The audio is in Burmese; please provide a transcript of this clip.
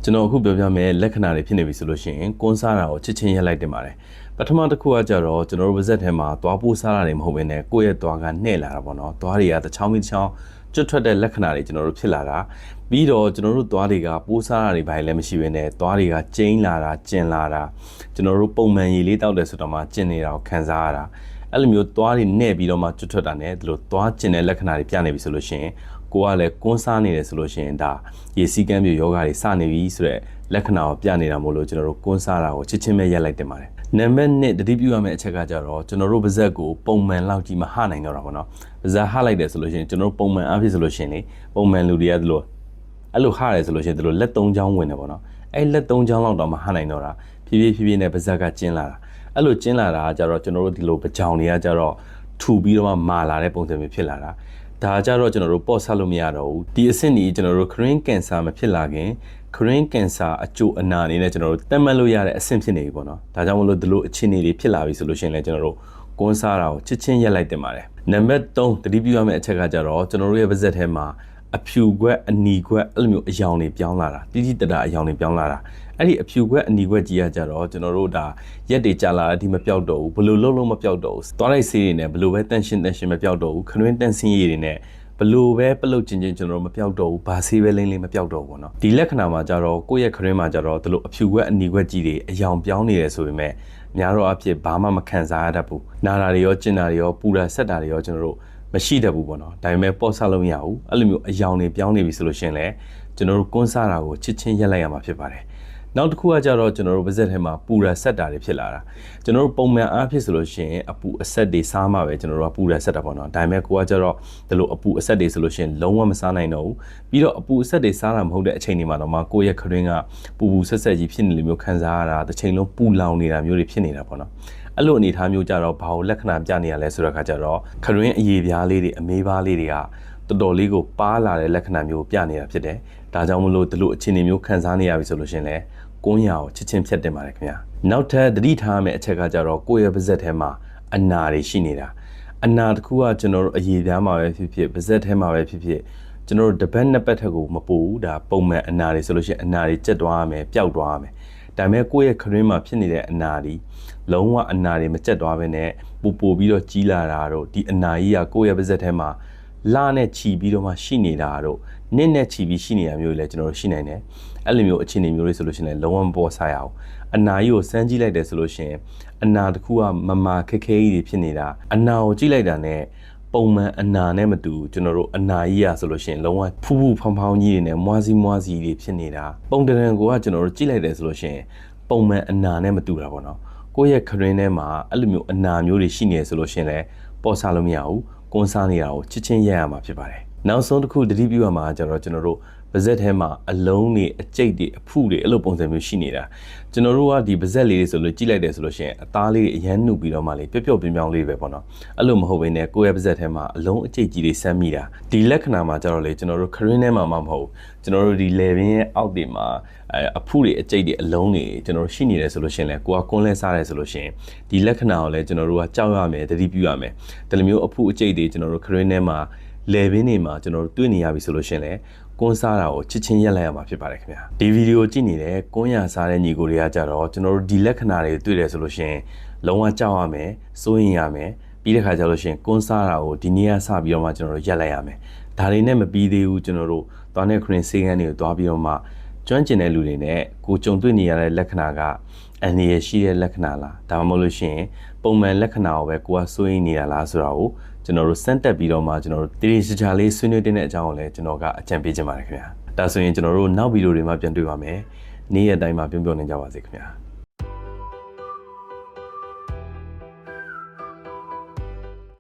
ကျွန်တော်အခုပြောပြမယ်လက္ခဏာတွေဖြစ်နေပြီဆိုလို့ရှိရင်ကွန်းစားတာကိုချစ်ချင်းရက်လိုက်တင်ပါတယ်ပထမတစ်ခုကကြတော့ကျွန်တော်တို့ပါဇက်ထဲမှာသွားပိုးစားတာတွေမဟုတ်ဘဲနဲ့ကိုယ့်ရဲ့သွားကနှဲ့လာတာပေါ့နော်သွားတွေကတစ်ချောင်းတစ်ချောင်းကျွတ်ထွက်တဲ့လက္ခဏာတွေကျွန်တော်တို့ဖြစ်လာတာပြီးတော့ကျွန်တော်တို့သွားတွေကပိုးစားတာတွေဘာလည်းမရှိဘဲနဲ့သွားတွေကကျိန်းလာတာကျင်လာတာကျွန်တော်တို့ပုံမှန်ရည်လေးတောက်တယ်ဆိုတော့မှကျင်နေတာကိုခံစားရတာအဲ့လိုမျိုးသွားတွေနှဲ့ပြီးတော့မှကျွတ်ထွက်တာနဲ့ဒီလိုသွားကျင်တဲ့လက္ခဏာတွေပြနေပြီဆိုလို့ရှိရင်ကိုကလည်းကွန်းစားနေတယ်ဆိုလို့ရှိရင်ဒါရေစီးကမ်းမျိုးယောဂါတွေစနေပြီဆိုတော့လက္ခဏာကိုပြနေတာမို့လို့ကျွန်တော်တို့ကွန်းစားတာကိုချစ်ချင်းပဲရက်လိုက်တင်ပါတယ်နံပါတ်1တတိပြုရမယ့်အချက်ကကြတော့ကျွန်တော်တို့ပါဇက်ကိုပုံမှန်လောက်ကြီးမဟနိုင်တော့တာပေါ့နော်ပါဇက်ဟလိုက်တယ်ဆိုလို့ရှိရင်ကျွန်တော်တို့ပုံမှန်အားဖြင့်ဆိုလို့ရှိရင်လေပုံမှန်လူတွေကဒီလိုအဲ့လိုဟရတယ်ဆိုလို့ရှိရင်ဒီလိုလက်3ချောင်းဝင်တယ်ပေါ့နော်အဲ့လက်3ချောင်းလောက်တော့မဟနိုင်တော့တာဖြည်းဖြည်းနဲ့ပါဇက်ကကျင်းလာတာအဲ့လိုကျင်းလာတာကကြတော့ကျွန်တော်တို့ဒီလိုပကြောင်တွေကကြတော့ထူပြီးတော့မှမာလာတဲ့ပုံစံမျိုးဖြစ်လာတာဒါကြတော့ကျွန်တော်တို့ပေါ့ဆက်လို့မရတော့ဘူးဒီအဆင့်ကြီးကျွန်တော်တို့ Green Cancer မဖြစ်လာခင် Green Cancer အကျိုးအနာအနေနဲ့ကျွန်တော်တို့တတ်မှတ်လို့ရတဲ့အဆင့်ဖြစ်နေပြီပေါ့နော်ဒါကြောင့်မလို့ဒီလိုအခြေအနေတွေဖြစ်လာပြီဆိုလို့ရှိရင်လည်းကျွန်တော်တို့ကွန်းစားတာကိုချစ်ချင်းရက်လိုက်တင်ပါတယ်နံပါတ်3တတိပြုရမယ့်အချက်ကကြတော့ကျွန်တော်တို့ရဲ့ပါဇက်ထဲမှာအဖြူခွက်အနီခွက်အဲ့လိုမျိုးအယောင်တွေပြောင်းလာတာတိတိတတအယောင်တွေပြောင်းလာတာအဲ့ဒီအဖြူခွက်အနီခွက်ကြီးကကြတော့ကျွန်တော်တို့ဒါရက်တွေကြာလာဒီမပြောက်တော့ဘူးဘလို့လုံးမပြောက်တော့ဘူးသွားလိုက်ဆေးတွေနဲ့ဘလို့ပဲတန့်ရှင်းမပြောက်တော့ဘူးခနှင်းတန့်စင်းရည်တွေနဲ့ဘလို့ပဲပလုတ်ချင်းကျွန်တော်တို့မပြောက်တော့ဘူးဘာဆေးပဲလိမ့်လိမ့်မပြောက်တော့ဘူးပေါ့နော်ဒီလက္ခဏာမှာကြတော့ကိုယ့်ရဲ့ခနှင်းမှာကြတော့ဒီလိုအဖြူခွက်အနီခွက်ကြီးတွေအယောင်ပြောင်းနေတယ်ဆိုပေမဲ့များတော့အဖြစ်ဘာမှမခံစားရတတ်ဘူးနာတာတွေရောကျင်တာတွေရောပူတာဆက်တာတွေရောကျွန်တော်တို့မရှိတတ်ဘူးပေါ့နော်ဒါပေမဲ့ပေါ့ဆလို့မရဘူးအဲ့လိုမျိုးအယောင်တွေပြောင်းနေပြီဆိုလို့ရှိရင်လည်းကျွန်တော်တို့ကွန်းစားတာကိုချစ်ချင်းရက်လိုက်ရမှာဖြစ်ပါတယ်နောက်တစ်ခုကကြတော့ကျွန်တော်တို့ပါဇက်ထဲမှာပူရဆက်တာတွေဖြစ်လာတာကျွန်တော်တို့ပုံမှန်အားဖြင့်ဆိုလို့ရှိရင်အပူအဆက်တွေစားမှပဲကျွန်တော်တို့ကပူရဆက်တာပေါ့နော်ဒါပေမဲ့ကိုကကြတော့ဒီလိုအပူအဆက်တွေဆိုလို့ရှိရင်လုံးဝမစားနိုင်တော့ဘူးပြီးတော့အပူအဆက်တွေစားတာမဟုတ်တဲ့အချိန်တွေမှာတော့မှကိုယ့်ရဲ့ခရင်းကပူဆက်ကြီးဖြစ်နေလို့မျိုးခံစားရတာတစ်ချိန်လုံးပူလောင်နေတာမျိုးတွေဖြစ်နေတာပေါ့နော်အဲ့လိုအနေအထားမျိုးကြတော့ဘာလို့လက္ခဏာပြနေရလဲဆိုတော့ခါကြတော့ခရင်းအရေပြားလေးတွေအမေးပါးလေးတွေကတော်တော်လေးကိုပါလာတဲ့လက္ခဏာမျိုးပြနေတာဖြစ်တယ်ဒါကြောင့်မလို့ဒီလိုအခြေအနေမျိုးခံစားနေရပြီဆိုလို့ရှိရင်လည်းကွန်းရကိုချစ်ချင်းဖြတ်တင်ပါတယ်ခင်ဗျာနောက်ထပ်သတိထားရမယ့်အချက်ကကြတော့ကိုယ့်ရဲ့ပါဇက်ထဲမှာအနာတွေရှိနေတာအနာတစ်ခုကကျွန်တော်တို့အရေပြားမှာပဲဖြစ်ဖြစ်ပါဇက်ထဲမှာပဲဖြစ်ဖြစ်ကျွန်တော်တို့တစ်ပတ်နှစ်ပတ်ထက်ကိုမပူဘူးဒါပုံမှန်အနာတွေဆိုလို့ရှိရင်အနာတွေကျက်သွားရမယ်ပျောက်သွားရမယ်ဒါပေမဲ့ကိုယ့်ရဲ့ခရင်းမှာဖြစ်နေတဲ့အနာတွေလုံးဝအနာတွေမကျက်သွားဘဲနဲ့ပူပြီးတော့ကြီးလာတာတော့ဒီအနာကြီးကကိုယ့်ရဲ့ပါဇက်ထဲမှာလာနဲ့ချီပြီးတော့မှရှိနေတာတော့နစ်နဲ့ချီပြီးရှိနေတာမျိုးတွေလည်းကျွန်တော်တို့ရှိနိုင်တယ်အဲ့လိုမျိုးအခြေအနေမျိုးတွေဆိုလို့ရှိရင်လည်းလုံးဝမပေါ်စားရအောင်အနာကြီးကိုစမ်းကြည့်လိုက်တယ်ဆိုလို့ရှိရင်အနာတစ်ခုကမမာခက်ခဲကြီးတွေဖြစ်နေတာအနာကိုကြည့်လိုက်တာနဲ့ပုံမှန်အနာနဲ့မတူကျွန်တော်တို့အနာကြီးရဆိုလို့ရှိရင်လုံးဝဖူးဖူးဖောင်းဖောင်းကြီးတွေနဲ့မွားစီတွေဖြစ်နေတာပုံတရံကိုကကျွန်တော်တို့ကြည့်လိုက်တယ်ဆိုလို့ရှိရင်ပုံမှန်အနာနဲ့မတူတာပေါ့နော်ကိုယ့်ရဲ့ခရင်းထဲမှာအဲ့လိုမျိုးအနာမျိုးတွေရှိနေဆိုလို့ရှိရင်လည်းပေါ်စားလို့မရဘူးကွန်းစားနေတာကိုချစ်ချင်းရက်ရမှာဖြစ်ပါတယ်နောက်ဆုံးတစ်ခုတတိပြုရမှာကျတော့ကျွန်တော်တို့ပါဇက်ထဲမှာအလုံးတွေအကျိတ်တွေအဖုတွေအဲ့လိုပုံစံမျိုးရှိနေတာကျွန်တော်တို့ကဒီပါဇက်လေးတွေဆိုလို့ကြည့်လိုက်တယ်ဆိုလို့ရှိရင်အသားလေးတွေအရန်နှုတ်ပြီးတော့မှလေပျော့ပျော့ပြောင်းပြောင်းလေးပဲပေါ့နော်အဲ့လိုမဟုတ်ဘဲနဲ့ကိုယ့်ရဲ့ပါဇက်ထဲမှာအလုံးအကျိတ်ကြီးတွေဆမ်းမိတာဒီလက္ခဏာမှာကျတော့လေကျွန်တော်တို့ခရင်းထဲမှာမဟုတ်ကျွန်တော်တို့ဒီလေပင်ရဲ့အောက်တွေမှာအဖုတွေအကျိတ်တွေအလုံးတွေကျွန်တော်တို့ရှိနေတယ်ဆိုလို့ရှိရင်လေကိုကကွန်းလဲစားတယ်ဆိုလို့ရှိရင်ဒီလက္ခဏာကိုလည်းကျွန်တော်တို့ကကြောက်ရမယ်တတိပြုရမယ်ဒီလိုမျိုးအဖုအကျိတ်တွေကျွန်တော်တို့ခရင်းထဲမှာလေပင်တွေမှာကျွန်တော်တို့တွေ့နေရပြီဆိုလို့ရှိရင်လေကွန်းစားတာကိုချစ်ချင်းရက်လိုက်ရမှာဖြစ်ပါတယ်ခင်ဗျာဒီဗီဒီယိုကြည့်နေတဲ့ကွန်းရစားတဲ့ညီကိုတွေကကြတော့ကျွန်တော်တို့ဒီလက္ခဏာတွေတွေ့တယ်ဆိုလို့ရှိရင်လုံးဝကြောက်ရမယ်စိုးရင်ရမယ်ပြီးတဲ့ခါကျလို့ရှိရင်ကွန်းစားတာကိုဒီနေ့ကစပြီးတော့မှကျွန်တော်တို့ရက်လိုက်ရမယ်ဒါတွေနဲ့မပြီးသေးဘူးကျွန်တော်တို့သွားတဲ့ခရင်ဆေးကန်းတွေကိုသွားပြီးတော့မှကျွမ်းကျင်တဲ့လူတွေနဲ့ကိုကြုံတွေ့နေရတဲ့လက္ခဏာကအန္တရာယ်ရှိတဲ့လက္ခဏာလားဒါမှမဟုတ်လို့ရှိရင်ပုံမှန်လက္ခဏာကိုပဲကိုကစိုးရင်နေတာလားဆိုတာကိုကျွန်တော်တို့စမ်းတက်ပြီးတော့မှကျွန်တော်တို့တည်တည်ချာလေးဆွေးနွေးတဲ့အကြောင်းကိုလည်းကျွန်တော်ကအကြံပေးချင်ပါတယ်ခင်ဗျာဒါဆိုရင်ကျွန်တော်တို့နောက်ဗီဒီယိုတွေမှာပြန်တွေ့ပါမယ်နေ့ရက်တိုင်းမှာပြောနေကြပါစေခင်ဗျာ